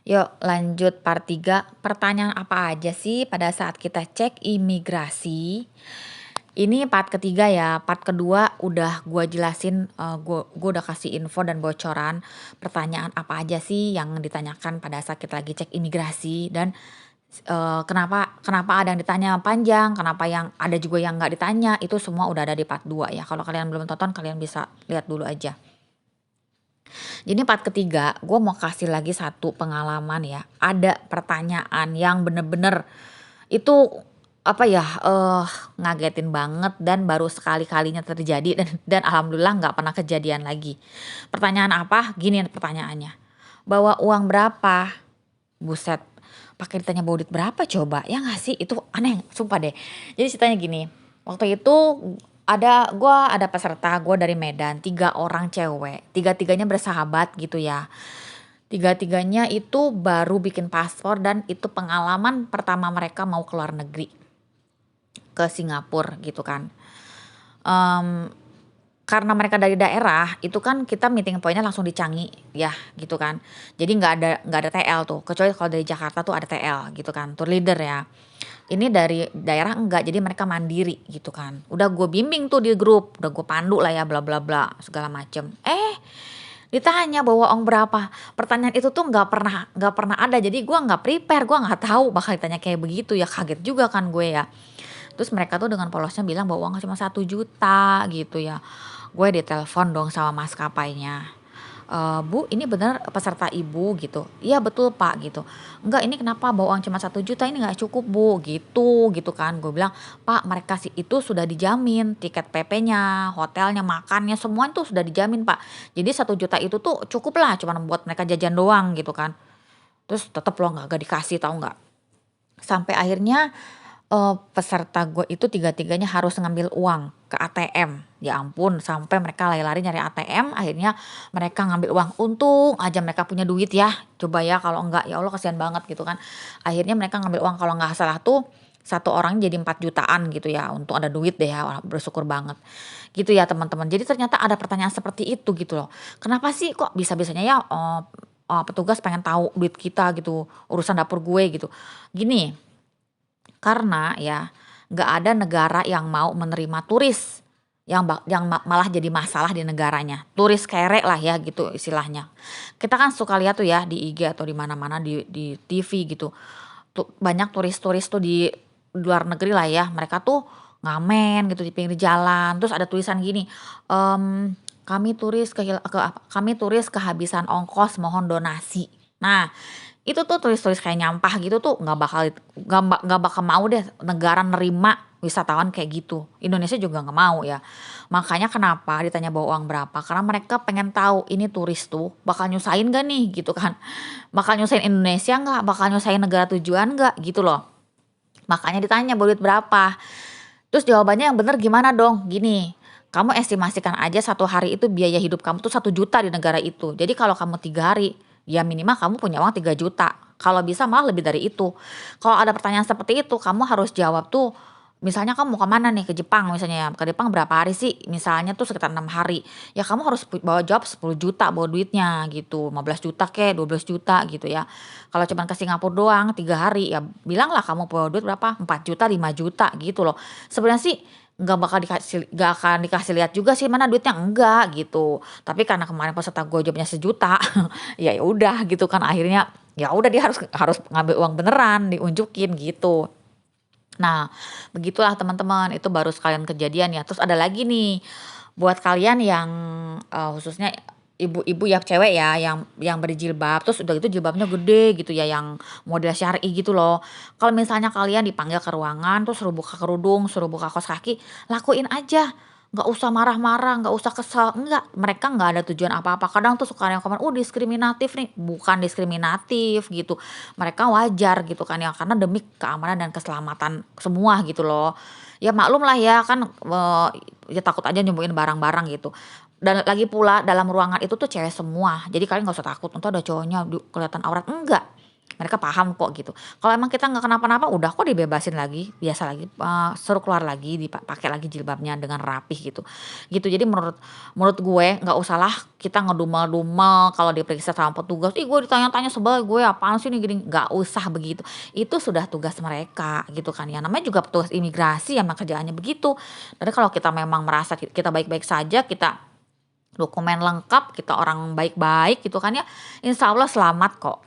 Yuk lanjut part 3. Pertanyaan apa aja sih pada saat kita cek imigrasi? Ini part ketiga ya. Part kedua udah gua jelasin, gua udah kasih info dan bocoran pertanyaan apa aja sih yang ditanyakan pada saat kita lagi cek imigrasi dan kenapa kenapa ada yang ditanya panjang, kenapa yang ada juga yang nggak ditanya, itu semua udah ada di part 2 ya. Kalau kalian belum tonton kalian bisa lihat dulu aja. Jadi part ketiga, gue mau kasih lagi satu pengalaman ya. Ada pertanyaan yang bener-bener itu apa ya, ngagetin banget dan baru sekali-kalinya terjadi dan alhamdulillah nggak pernah kejadian lagi. Pertanyaan apa? Gini pertanyaannya. Bawa uang berapa? Buset, pakai ditanya bawa duit berapa coba? Ya nggak sih? Itu aneh, sumpah deh. Jadi ceritanya gini, waktu itu ada peserta gue dari Medan, 3 orang cewek, tiga-tiganya bersahabat gitu ya. Tiga-tiganya itu baru bikin paspor dan itu pengalaman pertama mereka mau ke luar negeri, ke Singapura gitu kan. Em, karena mereka dari daerah itu kan kita meeting pointnya langsung di Changi ya gitu kan. Jadi nggak ada TL tuh, kecuali kalau dari Jakarta tuh ada TL gitu kan, tour leader ya. Ini dari daerah enggak, jadi mereka mandiri gitu kan. Udah gue bimbing tuh di grup, udah gue pandu lah ya bla bla bla segala macem. Ditanya bawa uang berapa? Pertanyaan itu tuh nggak pernah ada. Jadi gue nggak prepare, gue nggak tahu bakal ditanya kayak begitu ya, kaget juga kan gue ya. Terus mereka tuh dengan polosnya bilang bawa uang cuma 1 juta gitu ya. Gue ditelepon dong sama maskapainya. Bu ini benar peserta ibu gitu. Iya betul pak gitu. Enggak ini kenapa bawa uang cuma 1 juta, ini nggak cukup bu gitu kan. Gue bilang pak mereka sih itu sudah dijamin tiket PP-nya, hotelnya, makannya semua itu sudah dijamin pak. Jadi 1 juta itu tuh cukup lah cuma buat mereka jajan doang gitu kan. Terus tetep lo nggak dikasih, tahu nggak? Sampai akhirnya peserta gue itu tiga-tiganya harus ngambil uang ke ATM. Ya ampun, sampai mereka lari-lari nyari ATM, akhirnya mereka ngambil uang. Untung aja mereka punya duit ya. Coba ya kalau enggak ya Allah kasihan banget gitu kan. Akhirnya mereka ngambil uang, kalau nggak salah tuh satu orang jadi 4 jutaan gitu ya. Untuk ada duit deh ya, wah, bersyukur banget. Gitu ya teman-teman. Jadi ternyata ada pertanyaan seperti itu gitu loh. Kenapa sih kok bisa-bisanya ya petugas pengen tahu duit kita gitu, urusan dapur gue gitu. Gini, karena ya nggak ada negara yang mau menerima turis yang malah jadi masalah di negaranya. Turis kere lah ya gitu istilahnya. Kita kan suka lihat tuh ya di IG atau di mana-mana di TV gitu. Tuh banyak turis-turis tuh di luar negeri lah ya. Mereka tuh ngamen gitu di pinggir jalan. Terus ada tulisan gini, em, kami turis kehabisan ongkos, mohon donasi. Nah, itu tuh turis-turis kayak nyampah gitu tuh nggak bakal mau deh negara nerima wisatawan kayak gitu. Indonesia juga nggak mau ya. Makanya kenapa ditanya bawa uang berapa? Karena mereka pengen tahu ini turis tuh bakal nyusahin gak nih gitu kan. Bakal nyusahin Indonesia nggak? Bakal nyusahin negara tujuan nggak gitu loh. Makanya ditanya bawa duit berapa. Terus jawabannya yang bener gimana dong? Gini, kamu estimasikan aja 1 hari itu biaya hidup kamu tuh 1 juta di negara itu. Jadi kalau kamu 3 hari, ya minimal kamu punya uang 3 juta. Kalau bisa malah lebih dari itu. Kalau ada pertanyaan seperti itu, kamu harus jawab tuh. Misalnya kamu mau kemana nih, ke Jepang misalnya ya. Ke Jepang berapa hari sih? Misalnya tuh sekitar 6 hari. Ya kamu harus bawa jawab 10 juta bawa duitnya gitu. 15 juta ke 12 juta gitu ya. Kalau cuma ke Singapura doang 3 hari ya bilanglah kamu bawa duit berapa? 4 juta, 5 juta gitu loh. Sebenarnya sih nggak akan dikasih lihat juga sih mana duitnya, enggak gitu. Tapi karena kemarin peserta gue jawabnya 1 juta, ya udah gitu kan akhirnya ya udah dia harus harus ngambil uang beneran diunjukin gitu. Nah, begitulah teman-teman, itu baru sekalian kejadian ya. Terus ada lagi nih, buat kalian yang khususnya ibu-ibu ya cewek ya yang berjilbab, terus udah gitu jilbabnya gede gitu ya yang model syar'i gitu loh. Kalau misalnya kalian dipanggil ke ruangan terus suruh buka kerudung, suruh buka kaos kaki, lakuin aja. Nggak usah marah-marah, nggak usah kesel, enggak. Mereka nggak ada tujuan apa-apa. Kadang tuh suka yang komen, diskriminatif nih. Bukan diskriminatif gitu. Mereka wajar gitu kan ya, karena demi keamanan dan keselamatan semua gitu loh. Ya maklum lah ya kan, ya takut aja nyembuhin barang-barang gitu. Dan lagi pula dalam ruangan itu tuh cewek semua. Jadi kalian nggak usah takut, entah ada cowoknya kelihatan aurat, enggak. mereka paham kok gitu. Kalau emang kita nggak kenapa-napa udah kok dibebasin lagi, biasa lagi, suruh keluar lagi, pakai lagi jilbabnya dengan rapih gitu. Gitu, jadi menurut menurut gue nggak usahlah kita ngedumel-dumel kalau diperiksa sama petugas, "Ih gue ditanya-tanya sebel gue, apaan sih ini gini." Nggak usah begitu, itu sudah tugas mereka gitu kan ya, namanya juga petugas imigrasi emang kerjaannya begitu. Tapi kalau kita memang merasa kita baik-baik saja, kita dokumen lengkap, kita orang baik-baik gitu kan ya, insya Allah selamat kok.